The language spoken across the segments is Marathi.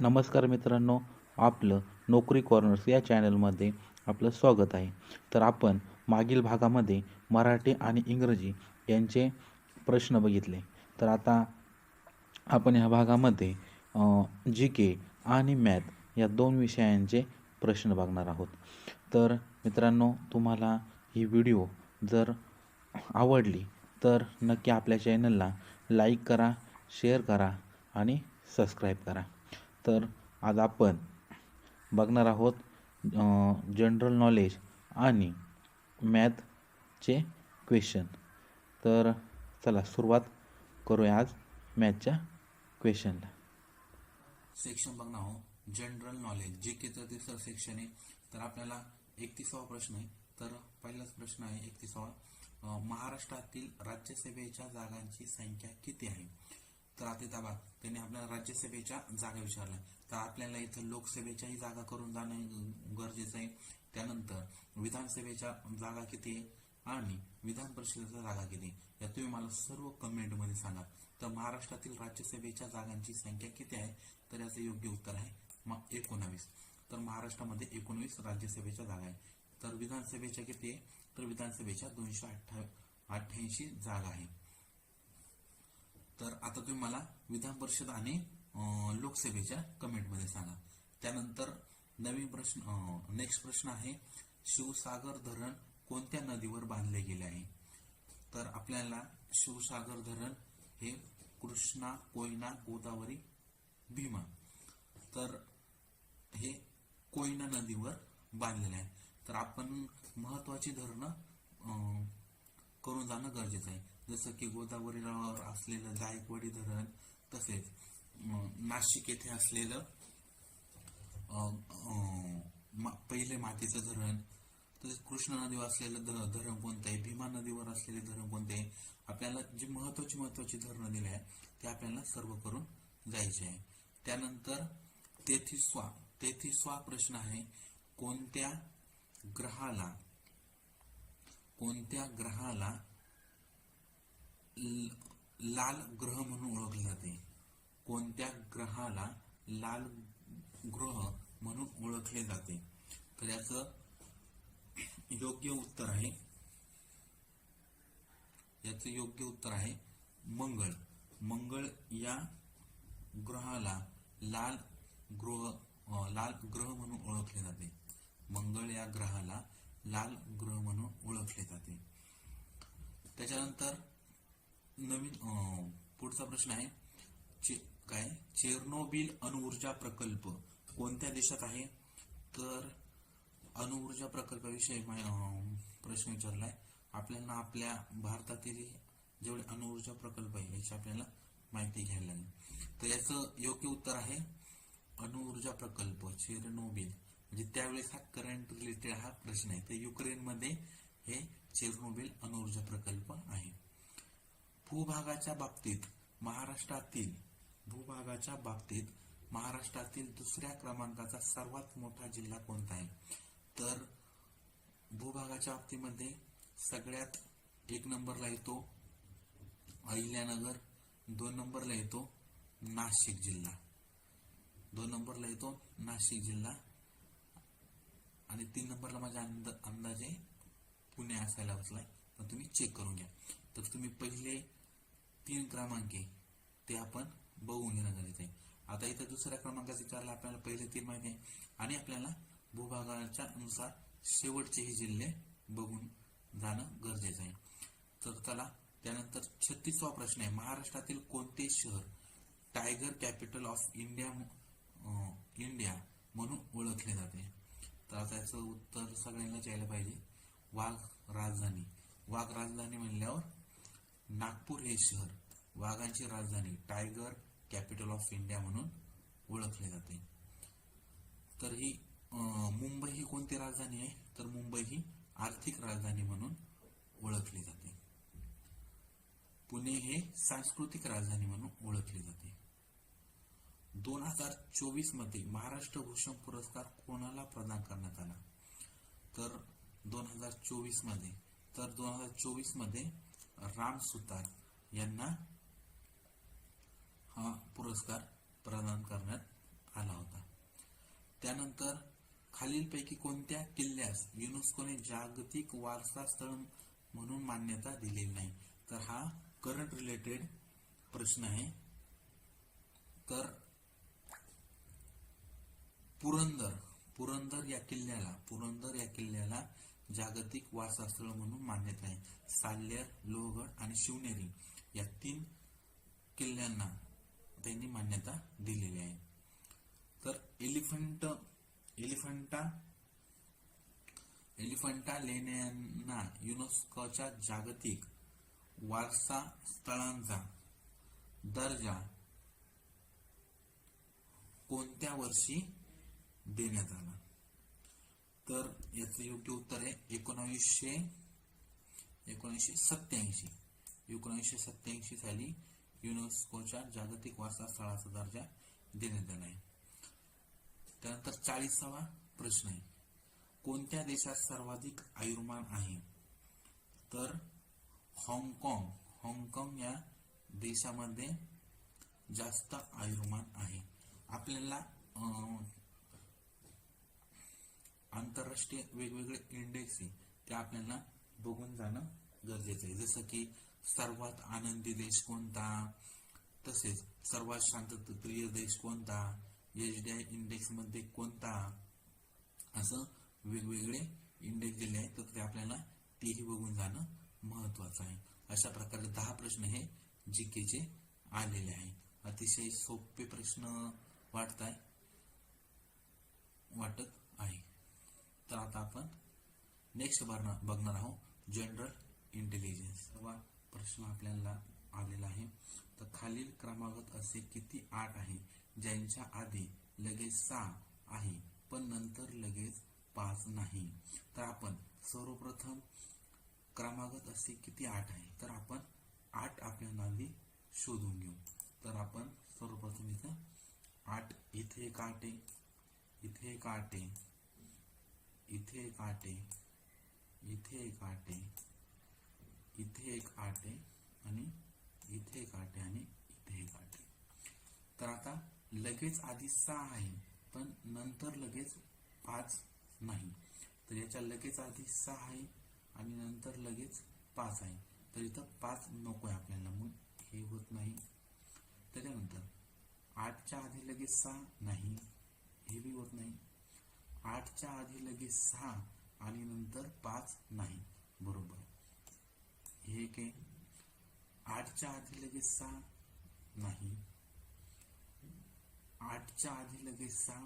नमस्कार मित्रांनो, आपलं नोकरी कॉर्नर्स या चॅनलमध्ये आपलं स्वागत आहे. तर आपण मागील भागामध्ये मराठी आणि इंग्रजी यांचे प्रश्न बघितले. तर आता आपण ह्या भागामध्ये जी के आणि मॅथ या दोन विषयांचे प्रश्न बघणार आहोत. तर मित्रांनो, तुम्हाला ही व्हिडिओ जर आवडली तर नक्की आपल्या चॅनलला लाईक करा, शेअर करा आणि सबस्क्राईब करा. तर आज आपण बघणार आहोत जनरल नॉलेज आणि मॅथचे क्वेश्चन. तर चला सुरुवात करूया आज मॅथच्या क्वेश्चनला. सेक्शन बघणार आहोत जनरल नॉलेज. जे के तर तिसरं सेक्शन आहे. तर आपल्याला 31वा प्रश्न आहे. तर पहिलाच प्रश्न आहे 31वा. महाराष्ट्रातील राज्यसभेच्या जागांची संख्या किती आहे? तर आता इथं बघा, त्यांनी आपल्याला राज्यसभेच्या जागा विचारल्या. तर आपल्याला इथं लोकसभेच्याही जागा करून जाणं गरजेचं आहे. त्यानंतर विधानसभेच्या जागा किती आहे आणि विधान परिषदेच्या जागा किती आहे, या तुम्ही मला सर्व कमेंटमध्ये सांगा. तर महाराष्ट्रातील राज्यसभेच्या जागांची संख्या किती आहे? तर याचं योग्य उत्तर आहे 19. तर महाराष्ट्रामध्ये 19 राज्यसभेच्या जागा आहे. तर विधानसभेच्या किती आहे? तर विधानसभेच्या 288 जागा आहे. तर आता तुम्ही मला विधान परिषद आणि लोकसभेच्या कमेंटमध्ये सांगा. त्यानंतर नवीन प्रश्न, नेक्स्ट प्रश्न आहे, शिवसागर धरण कोणत्या नदीवर बांधले गेले आहे? तर आपल्याला शिवसागर धरण हे कृष्णा, कोयना, गोदावरी, भीमा, तर हे कोयना नदीवर बांधलेले आहे. तर आपण महत्वाची धरणं करून जाणं गरजेचं आहे. जसं की गोदावरीवर असलेलं जायकवाडी धरण, तसेच नाशिक येथे असलेलं पहिले मातीचं धरण, तसेच कृष्णा नदीवर असलेलं धरण कोणतं आहे, भीमा नदीवर असलेले धरण कोणते आहे. आपल्याला जी महत्वाची धरणं दिली आहे ते आपल्याला सर्व करून जायचे आहे. त्यानंतर 33वा प्रश्न आहे, कोणत्या ग्रहाला लाल ग्रह म्हणून ओळखले जाते? कोणत्या ग्रहाला लाल ग्रह म्हणून ओळखले जाते? तर याचं योग्य उत्तर आहे मंगळ. मंगळ या ग्रहाला लाल ग्रह म्हणून ओळखले जाते. मंगळ या ग्रहाला लाल ग्रह म्हणून ओळखले जाते. त्याच्यानंतर नवीन पुढचा प्रश्न आहे, चेर्नोबिल अणुऊर्जा प्रकल्प कोणत्या देशात आहे? तर अणुऊर्जा प्रकल्पाविषयी प्रश्न विचारलाय. आपल्याला आपल्या भारतातील जेवढे अणुऊर्जा प्रकल्प आहे याची आपल्याला माहिती घ्यायला लागेल. तर याचं योग्य उत्तर आहे अणुऊर्जा प्रकल्प चेर्नोबिल. म्हणजे त्यावेळेस हा करंट रिलेटेड हा प्रश्न आहे. तर युक्रेनमध्ये हे चेर्नोबिल अणुऊर्जा प्रकल्प आहे. भूभागाच्या बाबतीत महाराष्ट्रातील दुसऱ्या क्रमांकाचा सर्वात मोठा जिल्हा कोणता आहे? तर भूभागाच्या बाबतीमध्ये सगळ्यात 1 नंबरला येतो अहिल्यानगर, 2 नंबरला येतो नाशिक जिल्हा, आणि 3 नंबरला माझ्या अंदाजे पुणे असायला बसलाय, पण तुम्ही चेक करून घ्या. तर तुम्ही पहिले 3 क्रमांक ते आपण बघून घेणं गरजेचं आहे. आता इथं दुसऱ्या क्रमांकाचा विचारला, आपल्याला पहिले 3 माहिती आहे आणि आपल्याला भूभागाच्या नुसार शेवटचेही जिल्हे बघून जाणं गरजेचं आहे. तर चला, त्यानंतर 36वा प्रश्न आहे, महाराष्ट्रातील कोणते शहर टायगर कॅपिटल ऑफ इंडिया म्हणून ओळखले जाते? तर आता याचं उत्तर सगळ्यांनाच यायला पाहिजे, वाघ राजधानी म्हणल्यावर नागपूर हे शहर वाघांची राजधानी, टायगर कॅपिटल ऑफ इंडिया म्हणून ओळखले जाते. तर ही मुंबई ही कोणती राजधानी आहे? तर मुंबई ही आर्थिक राजधानी म्हणून ओळखली जाते. पुणे हे सांस्कृतिक राजधानी म्हणून ओळखले जाते. 2024 मध्ये महाराष्ट्र भूषण पुरस्कार कोणाला प्रदान करण्यात आला? तर 2024 मध्ये राम सुतार यांना हा पुरस्कार प्रदान करण्यात आला त्यानंतर खालीलपैकी कोणत्या किल्ल्यास युनेस्कोने जागतिक वारसा स्थळ म्हणून मान्यता दिलेली नाही? तर हा करंट रिलेटेड प्रश्न आहे. तर पुरंदर या किल्ल्याला जागतिक वारसा स्थळ म्हणून मान्यता आहे. साल्हेर, लोहगड आणि शिवनेरी या 3 किल्ल्यांना त्यांनी मान्यता दिलेली आहे. तर एलिफंटा लेण्यांना युनेस्कोच्या जागतिक वारसा स्थळांचा दर्जा कोणत्या वर्षी देण्यात आला? तर याचं योग्य उत्तर आहे 1987 साली युनेस्कोच्या जागतिक वारसा स्थळाचा दर्जा देण्यात आला आहे. त्यानंतर 40वा प्रश्न आहे, कोणत्या देशात सर्वाधिक आयुर्मान आहे? तर हाँगकाँग या देशामध्ये जास्त आयुर्मान आहे. आपल्याला आंतरराष्ट्रीय वेगवेगळे इंडेक्स आहे ते आपल्याला बघून जाणं गरजेचं आहे. जसं की सर्वात आनंदी देश कोणता, तसेच सर्वात शांतताप्रिय देश कोणता, HDI इंडेक्स मध्ये कोणता, असं वेगवेगळे इंडेक्स दिले आहेत. तर ते आपल्याला तेही बघून जाणं महत्वाचं आहे. अशा प्रकारे 10 प्रश्न हे जीकेचे आलेले आहे. अतिशय सोपे प्रश्न वाटत आहे. तर आता आपण नेक्स्ट बघणार आहोत जनरल इंटेलिजन्स. प्रश्न आपल्याला आलेला आहे. तर खालील क्रमागत असे किती 8 आहे ज्यांच्या आधी लगेच 6 आहे पण नंतर लगेच 5 नाही? तर आपण सर्वप्रथम क्रमागत असे किती 8 आहे, तर आपण 8 आपल्याला आधी शोधून घेऊ. तर आपण सर्वप्रथम इथं 8, इथे एक 8 आहे, इथे एक 8 आहे, इथे एक 8 आहे, इथे एक 8 आहे, इथे एक 8 आहे आणि इथे एक 8 आहे आणि इथे एक 8 आहे. तर आता लगेच आधी 6 आहे पण नंतर लगेच 5 नाही. तर याच्या लगेच आधी 6 आहे आणि नंतर लगेच 5 आहे. तर इथं 5 नको आहे आपल्याला, मग हे होत नाही. त्याच्यानंतर 8च्या आधी लगेच 6 नाही, हे बी होत नाही. 8च्या आधी लगेच 6 आणि नंतर 5 नाही, बरोबर. हे काय 8च्या आधी लगेच 6 नाही, 8च्या आधी लगेच 6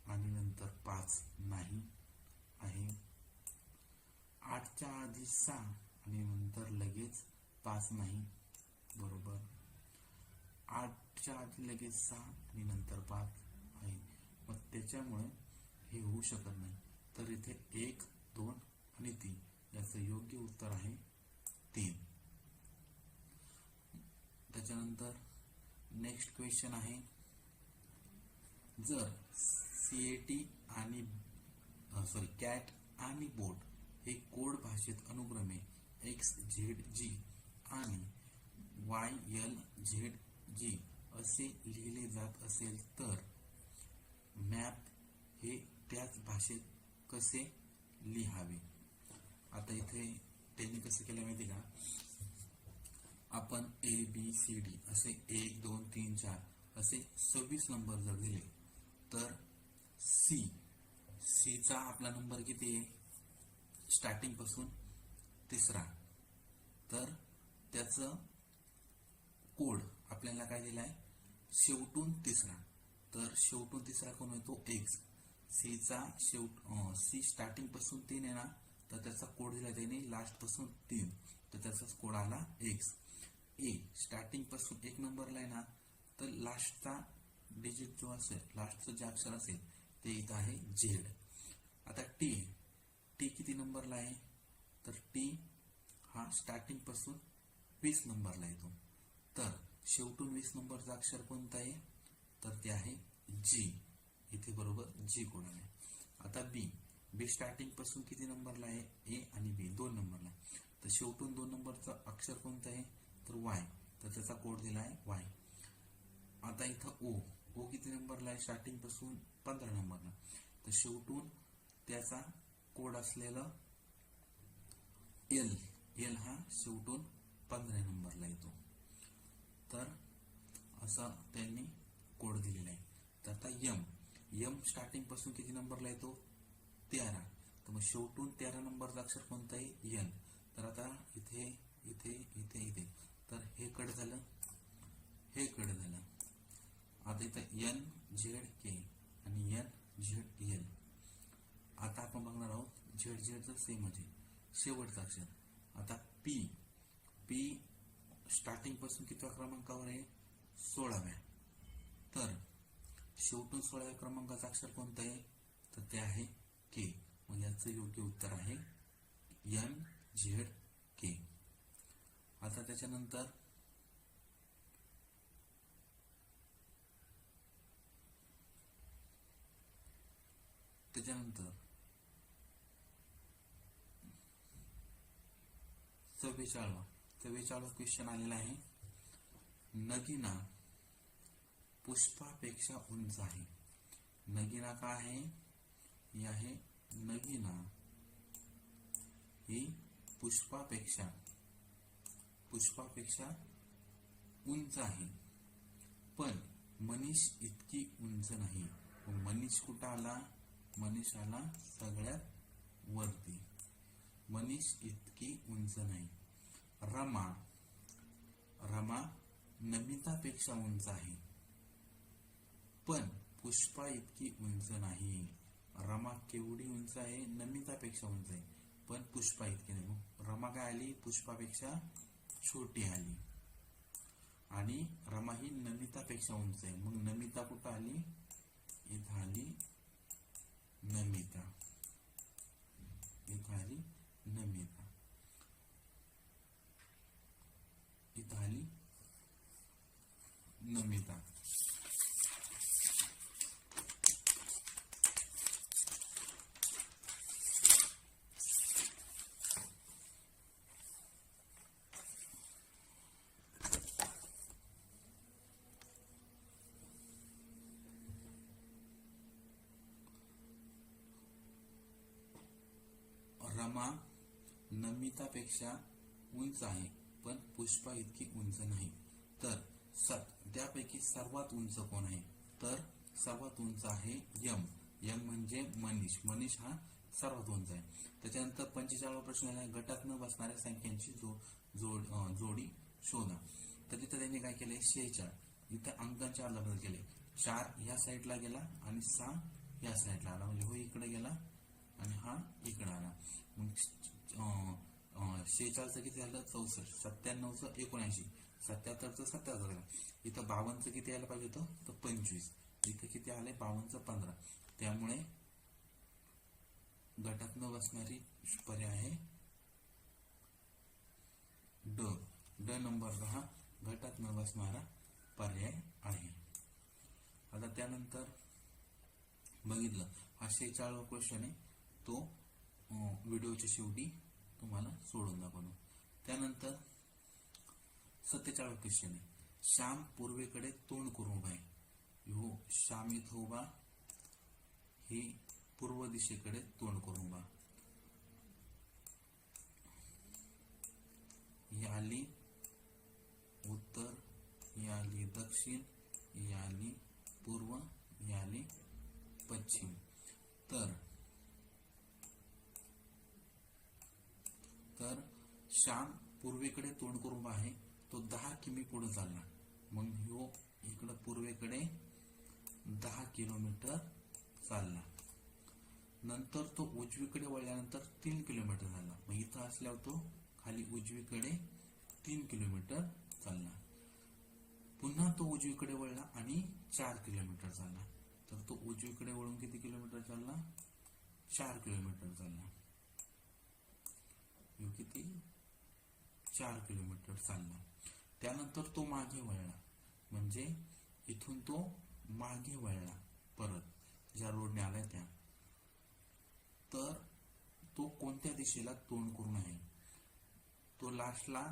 आणि नंतर 5 नाही आहे. 8च्या आधी 6 आणि नंतर लगेच 5 नाही, बरोबर. 8च्या आधी लगेच 6 आणि नंतर 5 आहे, मग त्याच्यामुळे हे होऊ शकत नाही. तर इथे 1, 2 आणि 3 याचं योग्य उत्तर आहे 3. त्याच्यानंतर नेक्स्ट क्वेश्चन आहे, जर कॅट आणि बोट हे कोड भाषेत अनुक्रमे XZG आणि YLZG असे लिहिले जात असेल तर मॅप हे त्याच भाषेत कसे लिहावे? आता इथे त्यांनी कसं केलं माहिती का, आपण ABCD असे 1, 2, 3, 4 असे 26 नंबर जर दिले तर C चा आपला नंबर किती आहे, स्टार्टिंग पासून 3रा. तर त्याचं कोड आपल्याला काय दिलाय, शेवटून 3रा. तर शेवटून 3रा कोण होतो, X. C स्टार्टिंग पासून 3 आहे ना, तर त्याचा कोड दिला त्याने लास्ट पासून 3, तर त्याचाच कोड आला X. A स्टार्टिंग पासून 1 नंबरला आहे ना, तर लास्टचा डिजिट जो असेल, लास्टचं जे अक्षर असेल ते इथं आहे Z. आता T किती नंबरला आहे, तर T हा स्टार्टिंग पासून 20 नंबरला येतो. तर शेवटून 20 नंबरचा अक्षर कोणता आहे, तर ते आहे G. इथे बरोबर G कोड आहे. आता B स्टार्टिंग पासून किती नंबरला आहे, A आणि B 2 नंबरला. तर शेवटून 2 नंबरचा अक्षर कोणता आहे, तर Y. तर त्याचा कोड दिला आहे Y. आता इथं O किती नंबरला आहे, स्टार्टिंग पासून 15 नंबरला. तर शेवटून त्याचा कोड असलेला एल हा शेवटून 15 नंबरला येतो. तर असा त्यांनी कोड दिलेला आहे. तर आता यम स्टार्टिंग पासून किती नंबरला येतो? 13. तर मग शेवटून 13 नंबरचा अक्षर कोणता आहे? एन. तर आता इथे इथे इथे इथे तर हे कट झालं, हे कट झालं. आता इथं एन झेड के आणि एन झेड एल. आता आपण बघणार आहोत झेड झेडचं सेम आहे, शेवटचा अक्षर. आता पी स्टार्टिंग पासून किती क्रमांकावर आहे? 16व्या. तर शेवटून 16व्या क्रमांकाचा अक्षर कोणतं आहे? तर ते आहे के. मग याचं योग्य उत्तर आहे एन झेड के. आता त्याच्यानंतर त्याच्यानंतर 44 क्वेश्चन आलेला आहे. नगीना पुष्पापेक्षा उंच आहे. नगीना काय आहे? ही आहे नगीना ही पुष्पापेक्षा उंच आहे, पण मनीष इतकी उंच नाही. मनीष कुठं आला? मनीष आला सगळ्यात वरती. मनीष इतकी उंच नाही. रमा नमितापेक्षा उंच आहे, पण पुष्पा इतकी उंच नाही. रमा केवढी उंच आहे? नमितापेक्षा उंच आहे, पण पुष्पा इतकी नाही. मग रमा काय आली? पुष्पापेक्षा छोटी आली. आणि रमा ही नमितापेक्षा उंच आहे. मग नमिता कुठं आली? इथं आली नमिता. इथं आली नमिता. इथं आली नमिता. रमा नमितापेक्षा उंच आहे, पण पुष्पा इतकी उंच नाही. तर त्यापैकी सर्वात उंच कोण आहे? तर सर्वात उंच आहे यम. म्हणजे मनीष हा सर्वात उंच आहे. त्याच्यानंतर 45 प्रश्न आहे, गटात न बसणाऱ्या संख्यांची जोडी शोधा. तर तिथं त्यांनी काय केलंय? 46. इथं अंकांचे अलग केले. 4 या साईडला गेला आणि 6 या साईडला आला. म्हणजे हो इकडे गेला आणि हा इकडे आला. मग 46चं किती झालं? 64. 97चं 79. 77चं 77. इथं 52चं किती यायला पाहिजे होतं? तर 25. इथं किती आलंय? 52चं 15. त्यामुळे गटात न बसणारी पर्याय आहे ड नंबरचा हा गटात न बसणारा पर्याय आहे. आता त्यानंतर बघितलं हा 46 क्वेश्चन आहे, तो व्हिडिओच्या शेवटी तुम्हाला सोडून दाखवतो. त्यानंतर 47 क्वेश्चन आहे. श्याम पूर्वेकडे तोंड करून उभा आहे. हो श्याम इथं उभा, ही पूर्व दिशेकडे तोंड करून उभा. ही आली उत्तर, ही आली दक्षिण, ही आली पूर्व, ही आली पश्चिम. तर श्याम पूर्वेकडे तोंड करून उभा आहे. तो 10 किमी पुढे चालला. मग ह्यो इकडं पूर्वेकडे 10 किलोमीटर चालला. नंतर तो उजवीकडे वळल्यानंतर 3 किलोमीटर झाला. मग इथं असल्यावर तो खाली उजवीकडे 3 किलोमीटर चालला. पुन्हा तो उजवीकडे वळला आणि 4 किलोमीटर चालला. तर तो उजवीकडे वळून किती किलोमीटर चालला? 4 किलोमीटर चालला. किती? 4 किलोमीटर चालला. त्यानंतर तो मागे वळला, म्हणजे इथून तो मागे वळला परत ज्या रोडने आलाय त्या. तर तो कोणत्या दिशेला तोंड करून आहे? तो लास्टला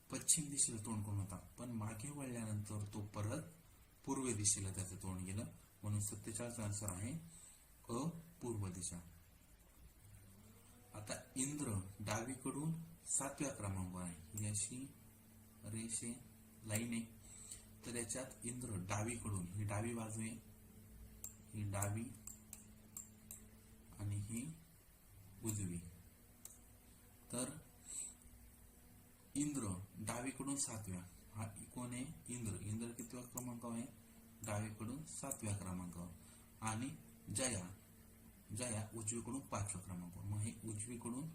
पश्चिम दिशेला तोंड करून होता, पण मागे वळल्यानंतर तो परत पूर्व दिशेला त्याचं तोंड गेलं. म्हणून 47 आन्सर आहे अ पूर्व दिशा. आता इंद्र डावीकडून 7व्या क्रमांकावर आहे. ही अशी रेषे लाईन आहे. तर याच्यात इंद्र डावीकडून, ही डावी बाजू आहे, ही डावी आणि ही उजवी. तर इंद्र डावीकडून 7व्या, हा कोण आहे? इंद्र. इंद्र कितव्या क्रमांकावर आहे? डावीकडून 7व्या क्रमांकावर. आणि जया, जया उजवीकडून 5व्या क्रमांकावर. मग हे उजवीकडून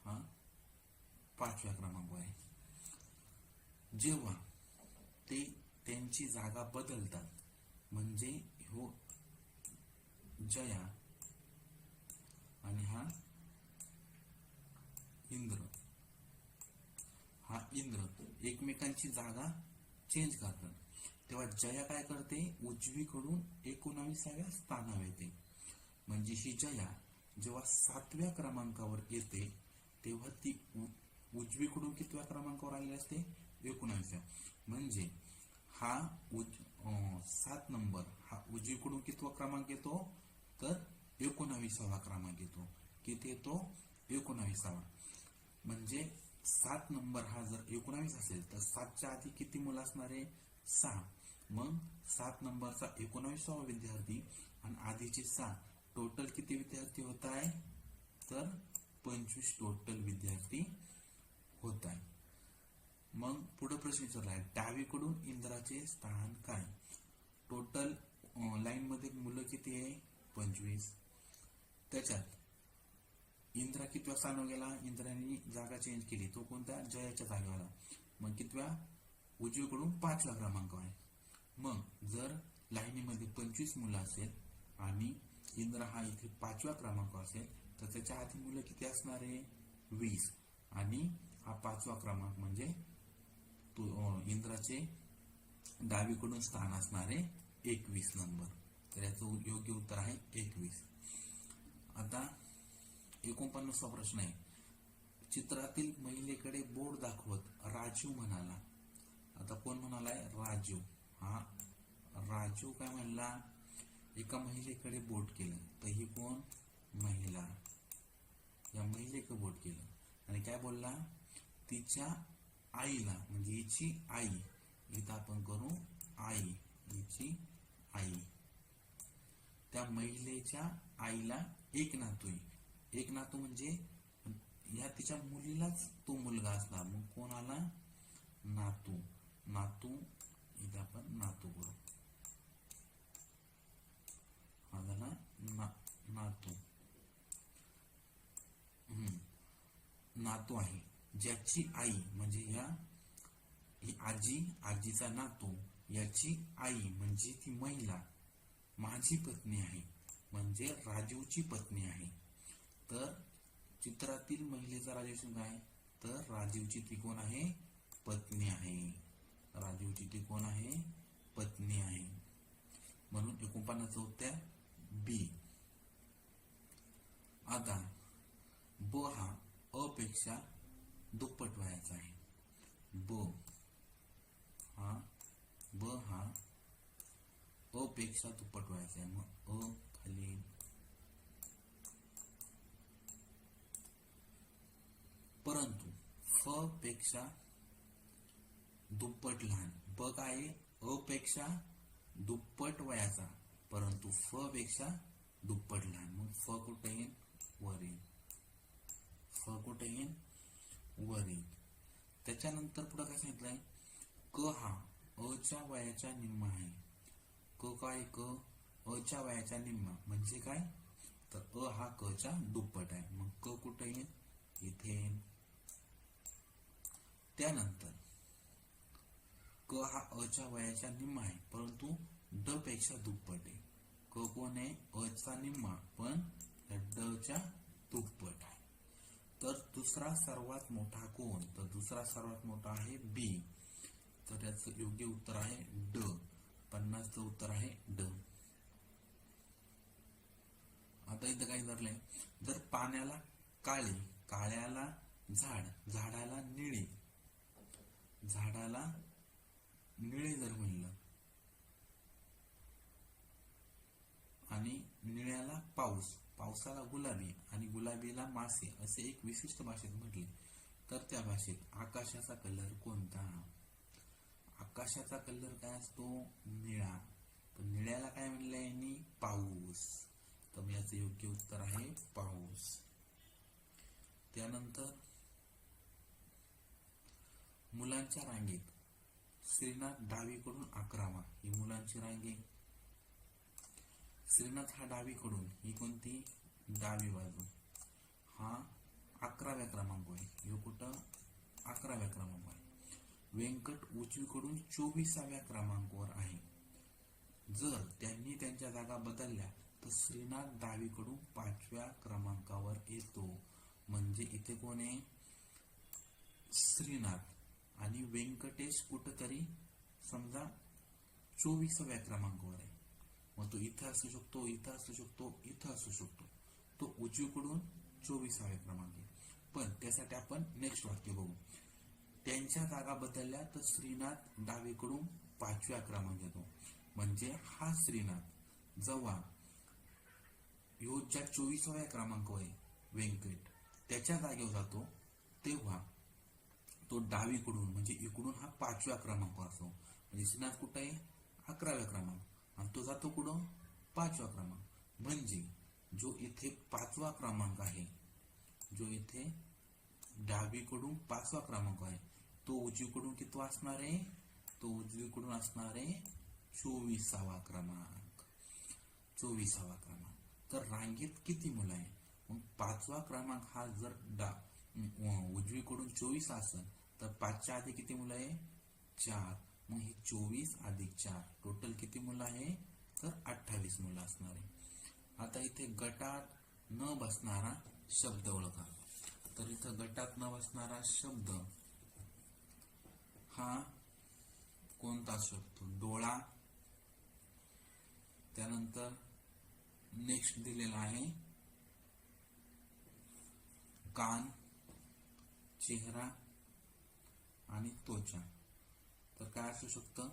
हा 5व्या क्रमांकावर आहे. जेव्हा ते त्यांची जागा बदलतात, म्हणजे हो जया आणि हा इंद्र, हा इंद्र एकमेकांची जागा चेंज करतात, तेव्हा जया काय करते? उजवीकडून 19व्या स्थानावर येते. म्हणजे ही जया जेव्हा 7व्या क्रमांकावर येते तेव्हा ती उजवीकडून कितव्या क्रमांकावर आलेली असते? 19व्या. म्हणजे हा 7 नंबर हा उजवीकडून कितवा क्रमांक येतो? तर 19वा क्रमांक येतो. किती येतो? 19वा. म्हणजे 7 नंबर हा जर 19 असेल तर 7च्या आधी किती मुलं असणार आहे? 6. मग 7 नंबरचा 19वा विद्यार्थी आणि आधीचे 6, टोटल किती विद्यार्थी होत आहे? तर 25 टोटल विद्यार्थी होत आहे. मग पुढे प्रश्न विचारलाय, डावीकडून इंद्राचे स्थान काय? टोटल लाईन मध्ये मुलं किती आहे? 25. त्याच्यात इंद्रा कितव्या स्थानावर गेला? इंद्राने जागा चेंज केली, तो कोणत्या? जयाच्या जागेवर. मग कितव्या? उजवीकडून 5व्या क्रमांकावर आहे. मग जर लाईनीमध्ये 25 मुलं असेल आणि इंद्र हा इथे 5व्या क्रमांकावर असेल तर त्याच्या आधी मुलं किती असणार आहे? 20. आणि हा 5वा क्रमांक म्हणजे इंद्राचे डावीकडून स्थान असणारे 21 नंबर. तर याचं योग्य उत्तर आहे 21. आता 49वा प्रश्न आहे, चित्रातील महिलेकडे बोट दाखवत राजू म्हणाला. आता कोण म्हणालाय? राजू. हा राजू काय म्हणला? एका महिलेकडे बोट केलं. तर ही कोण? महिला. या महिलेकडे बोट केलं आणि काय बोलला? तिच्या आईला, म्हणजे हिची आई, इथं आपण करू आई, हिची आई. त्या महिलेच्या आईला एक नातू आहे. एक नातू म्हणजे या तिच्या मुलीलाच तो मुलगा असणार. मग कोण आला? नातू. नातू, इथं आपण नातू करू. हा झाला नातू. नातू आहे. ज्याची आई म्हणजे ही आजी, आजीचा नातू, याची आई म्हणजे ती महिला माझी पत्नी आहे, म्हणजे राजूची पत्नी आहे. तर चित्रातील महिलेचा राजू काय? तर राजीवची ती कोण आहे? पत्नी आहे. राजीवची ती कोण आहे? पत्नी आहे. म्हणून 49 उत्तर बी. आता ब हा अ पेक्षा दुप्पट वयाचा आहे. ब हा अ पेक्षा दुप्पट वयाचा आहे. मग अ खाली, परंतु फ पेक्षा दुप्पट लहान. ब काय आहे? अ पेक्षा दुप्पट वयाचा, परंतु फ पेक्षा दुप्पट लहान. मग फ कुठे येईल? वर येईल. फ कुठे येईल? वर येईल. त्याच्यानंतर पुढे काय सांगितलंय? क हा अ च्या वयाच्या निम्मा आहे. क काय? क अ च्या वयाच्या निम्मा म्हणजे काय? तर अ हा क च्या दुप्पट आहे. मग क कुठे येईल? इथे. त्यानंतर क हा अ च्या वयाच्या निम्मा आहे, परंतु ड पेक्षा दुप्पट आहे. क कोण आहे? अ चा निम्मा, पण ड च्या दुप्पट आहे. तर दुसरा सर्वात मोठा कोण? तर दुसरा सर्वात मोठा आहे बी. तर याचं योग्य उत्तर आहे ड. 50चं उत्तर आहे ड. आता इथं काय धरलंय? जर पाण्याला काळे, काळ्याला झाड, झाडाला निळे, झाडाला निळे जर म्हणलं आणि निळ्याला पाऊस, पावसाला गुलाबी आणि गुलाबीला मासे असे एक विशिष्ट भाषेत म्हटले तर त्या भाषेत आकाशाचा कलर कोणता? आकाशाचा कलर काय असतो? निळा. पण निळ्याला काय म्हणलंय यांनी? पाऊस. तर याचं योग्य उत्तर आहे पाऊस. त्यानंतर मुलांच्या रांगेत श्रीनाथ डावीकडून 11वा, ही मुलांची रांग आहे. श्रीनाथ हा डावीकडून, ही कोणती? डावी बाजू. हा 11व्या क्रमांक आहे. ह्यो कुठं? 11व्या क्रमांक आहे. व्यंकट उजवीकडून 24व्या क्रमांकावर आहे. जर त्यांनी त्यांच्या जागा बदलल्या तर श्रीनाथ डावीकडून 5व्या क्रमांकावर येतो. म्हणजे इथे कोण आहे? श्रीनाथ आणि व्यंकटेश कुठंतरी समजा 24व्या क्रमांकावर आहे. मग तो इथं असू शकतो, इथं असू शकतो, इथं असू शकतो. तो उजवीकडून 24व्या क्रमांक आहे. पण त्यासाठी आपण नेक्स्ट वाक्य बघू. त्यांच्या जागा बदलल्या तर श्रीनाथ डावीकडून 5व्या क्रमांक येतो. म्हणजे हा श्रीनाथ जेव्हा ह्यो ज्या 24व्या क्रमांकावर आहे व्यंकट त्याच्या जागेवर जातो तेव्हा तो डावीकडून म्हणजे इकडून हा 5व्या क्रमांक असतो. म्हणजे श्रीनाथ कुठं आहे? 11व्या क्रमांक आणि तो जातो कुठं? 5व्या क्रमांक. म्हणजे जो इथे 5वा क्रमांक आहे, जो इथे डावीकडून 5वा क्रमांक आहे, तो उजवीकडून किती असणार आहे? तो उजवीकडून असणार आहे 24वा क्रमांक. 24वा क्रमांक. तर रांगेत किती मुलं आहे? मग 5वा क्रमांक हा जर उजवीकडून 24 असेल तर 5च्या आधी किती मुलं आहे? 4. मग ही 24 अधिक 4 टोटल किती मुलं आहे? तर 28 मुलं असणार आहे. आता इथे गटात न बसणारा शब्द ओळखा. तर इथं गटात न बसणारा शब्द हा कोणता शब्द? डोळा. त्यानंतर नेक्स्ट दिलेला आहे कान, चेहरा आणि त्वचा. तर काय असू शकतं?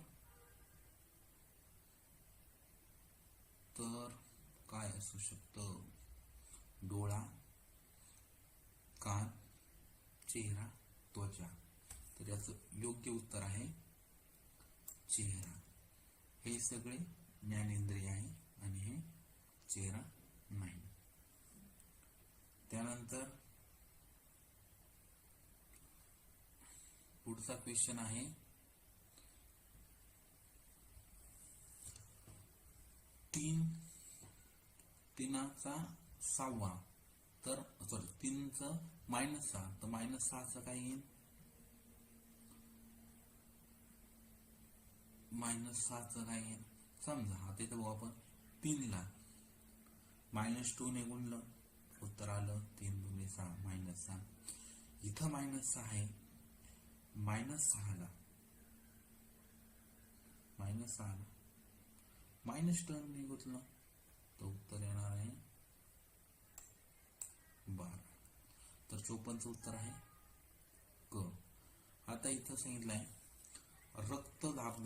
तर काय असू शकतं? डोळा, कान, चेहरा, त्वचा. तर याचं योग्य उत्तर आहे चेहरा. हे सगळे ज्ञानेंद्रिय आहे आणि हे चेहरा नाही. त्यानंतर पुढचा क्वेश्चन आहे तीनाचा 6वा. तर सॉरी 3चं -6 तर -6चं काय येईल? -6चं काय येईल? समजा आता इथं बघू आपण 3ला -2 ने गुणलं उत्तर आलं 3 दुणे 6 -6. इथं -6 आहे. -6ला -2 ने गुणलं तर उत्तर येणार आहे 12. तर 54चं उत्तर आहे क. आता इथं सांगितलंय रक्तदाब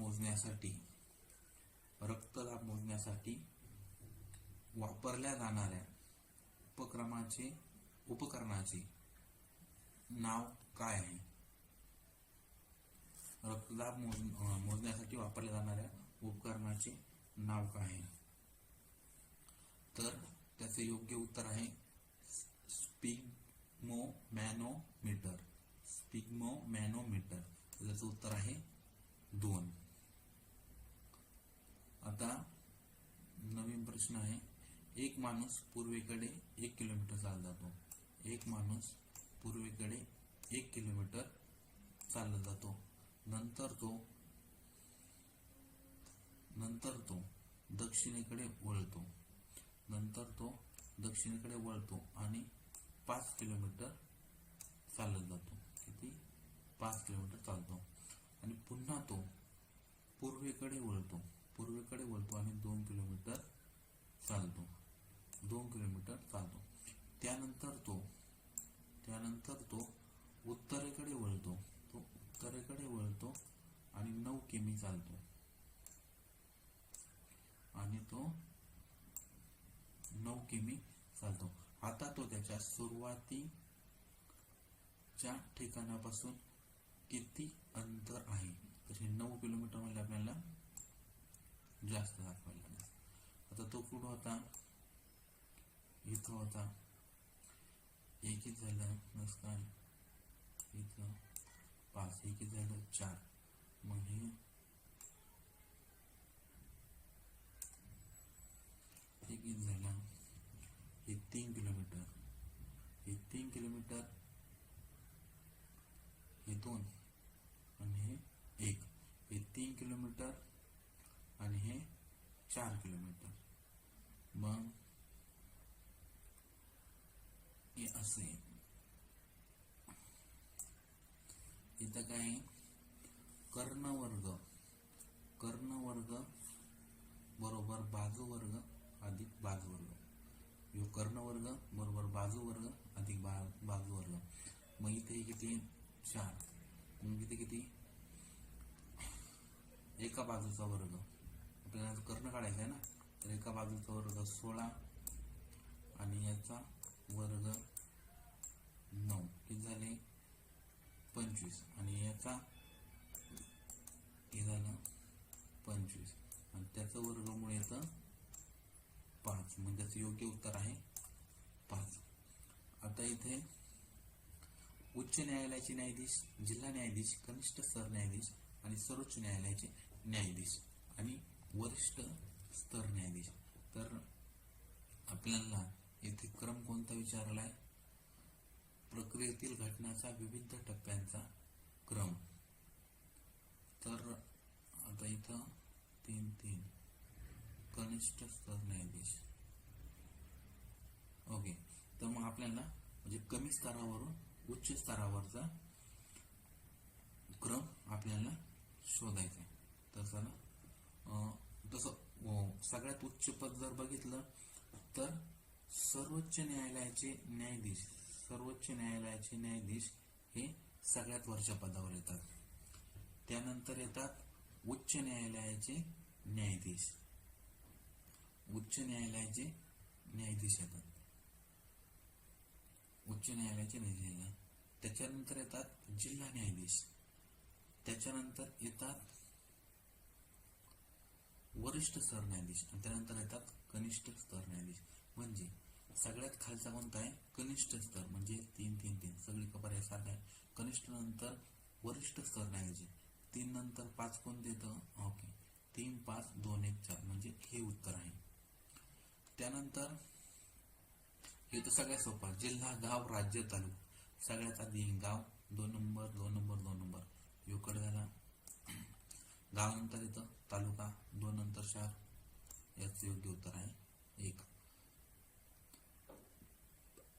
मोजण्यासाठी वापरल्या जाणाऱ्या उपकरणाचे नाव काय आहे? रक्तदाब मोजण्यासाठी वापरल्या जाणाऱ्या उपकरणाचे नाव काय आहे? तर त्याचे योग्य उत्तर आहे स्पिग्मोमॅनोमीटर. त्याचं उत्तर आहे 2. आता नवीन प्रश्न आहे. एक माणूस पूर्वेकडे 1 किलोमीटर चालत जातो. एक माणूस पूर्वेकडे 1 किलोमीटर चालत जातो. नंतर तो दक्षिणेकडे वळतो आणि 5 किलोमीटर चालत जातो. किती? 5 किलोमीटर चालतो. आणि पुन्हा तो पूर्वेकडे वळतो आणि 2 किलोमीटर चालतो. त्यानंतर तो उत्तरेकडे वळतो आणि 9 किमी चालतो. आणि तो 9 किमी चालतो. आता तो त्याच्या सुरुवातीच्या ठिकाणापासून किती अंतर आहे? तर हे 9 किलोमीटर मध्ये आपल्याला जास्त दाखवायला लागेल. आता तो कुठं होता? इथं होता. एक झालं नसतं, इथं 5, एक झालं 4, मग हे एक झालं, हे 3 किलोमीटर, हे 3 किलोमीटर, हे 2 आणि हे 1, हे 3 किलोमीटर आणि हे 4 किलोमीटर. मग हे असे इथं काय कर्णवर्ग बरोबर बाजूवर्ग अधिक बाजूवर्ग. यो कर्णवर्ग बरोबर बाजूवर्ग अधिक बाजूवर्ग. मग इथे किती? 4. मग इथे किती? एका बाजूचा वर्ग, आपल्याला कर्ण काढायचा आहे ना, तर एका बाजूचा वर्ग 16 आणि याचा वर्ग 9, किती झाले? 25 आणि याचा हे झालं 25 आणि त्याचं वर्गमूळ येतं 5. म्हणजे त्याचं योग्य उत्तर आहे 5. आता इथे उच्च न्यायालयाचे न्यायाधीश, जिल्हा न्यायाधीश, कनिष्ठ स्तर न्यायाधीश आणि सर्वोच्च न्यायालयाचे न्यायाधीश आणि वरिष्ठ स्तर न्यायाधीश. तर आपल्याला येथे क्रम कोणता विचारलाय? प्रक्रियेतील घटनाचा विविध टप्प्यांचा क्रम. तर आता इथं 3 कनिष्ठ स्तर न्यायाधीश. ओके, तर मग आपल्याला म्हणजे कमी स्तरावरून उच्च स्तरावरचा क्रम आपल्याला शोधायचा आहे. तर चला तसं सगळ्यात उच्च पद जर बघितलं तर सर्वोच्च न्यायालयाचे न्यायाधीश हे सगळ्यात वरच्या पदावर येतात. त्यानंतर येतात उच्च न्यायालयाचे न्यायाधीश येतात. त्याच्यानंतर येतात जिल्हा न्यायाधीश. त्याच्यानंतर येतात वरिष्ठ स्तर न्यायाधीश आणि त्यानंतर येतात कनिष्ठ स्तर न्यायाधीश. म्हणजे सगळ्यात खालचा कोणता आहे? कनिष्ठ स्तर, म्हणजे 3 सगळी पर्याय सारखा आहे. कनिष्ठ नंतर वरिष्ठ स्तर न्यायाधीश, 3 नंतर 5 कोणते येतं? ओके, 3, 5, 2, 1, 4 म्हणजे हे उत्तर आहे. त्यानंतर हे तर सगळ्यात सोपा, जिल्हा, गाव, राज्य, तालुका. सगळ्यात आधी गाव 2 नंबर योकड झाला. गाव नंतर येतं तालुका 2 नंतर 4, याचं योग्य उत्तर आहे 1.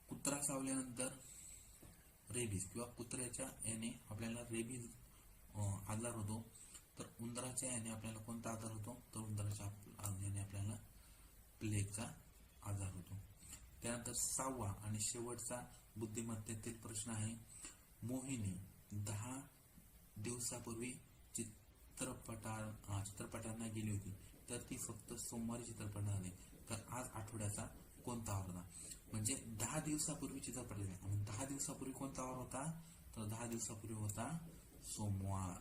कुत्रा चावल्यानंतर रेबीज किंवा कुत्र्याच्या याने आपल्याला रेबीज आजार होतो. तर उंदराच्या याने आपल्याला कोणता आजार होतो? तर उंदराच्या याने आपल्याला प्लेगचा आजार होतो. त्यानंतर 6वा आणि शेवटचा बुद्धिमत्तेतील प्रश्न आहे. मोहिनी 10 दिवसापूर्वी चित्रपटांना गेली होती, तर ती फक्त सोमवारी चित्रपटांना आली. तर आज आठवड्याचा कोणता वार होता? म्हणजे 10 दिवसापूर्वी चित्रपट गेला आणि 10 दिवसापूर्वी कोणता वार होता? तर 10 दिवसापूर्वी होता सोमवार.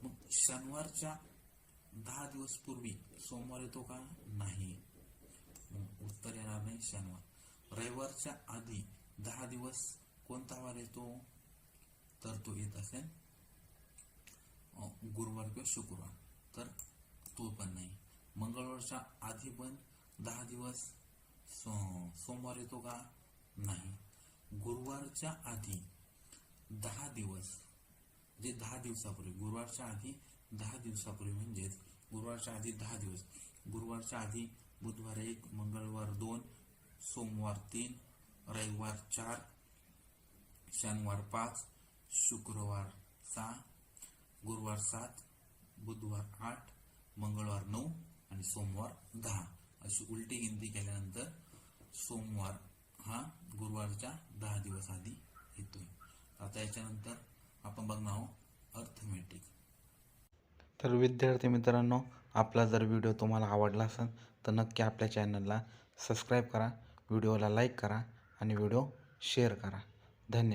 मग शनिवारच्या 10 दिवस पूर्वी सोमवार येतो का? नाही, मग उत्तर येणार नाही शनिवार. रविवारच्या आधी 10 दिवस कोणता वार येतो? तर तो येत असेल गुरुवार किंवा शुक्रवार, तर तो पण नाही. मंगळवारच्या आधी पण 10 दिवस सोमवार येतो का? नाही. गुरुवारच्या आधी 10 दिवस, जे 10 दिवसापूर्वी, गुरुवारच्या आधी 10 दिवसापूर्वी म्हणजेच गुरुवारच्या आधी 10 दिवस, गुरुवारच्या आधी बुधवार 1, मंगळवार 2, सोमवार 3, रविवार 4, शनिवार 5, शुक्रवार 6, गुरुवार 7, बुधवार 8, मंगळवार 9 आणि सोमवार 10. अशी उलटी गिनती केल्यानंतर सोमवार हा गुरुवारच्या 10 दिवस आधी येतोय. आता याच्यानंतर आपण बघणार आहोत अर्थमेटिक. तर विद्यार्थी मित्रांनो, आपला जर व्हिडिओ तुम्हाला आवडला असेल तर नक्की आपल्या चॅनलला सबस्क्राईब करा, व्हिडिओला लाईक करा आणि व्हिडिओ शेअर करा. धन्यवाद.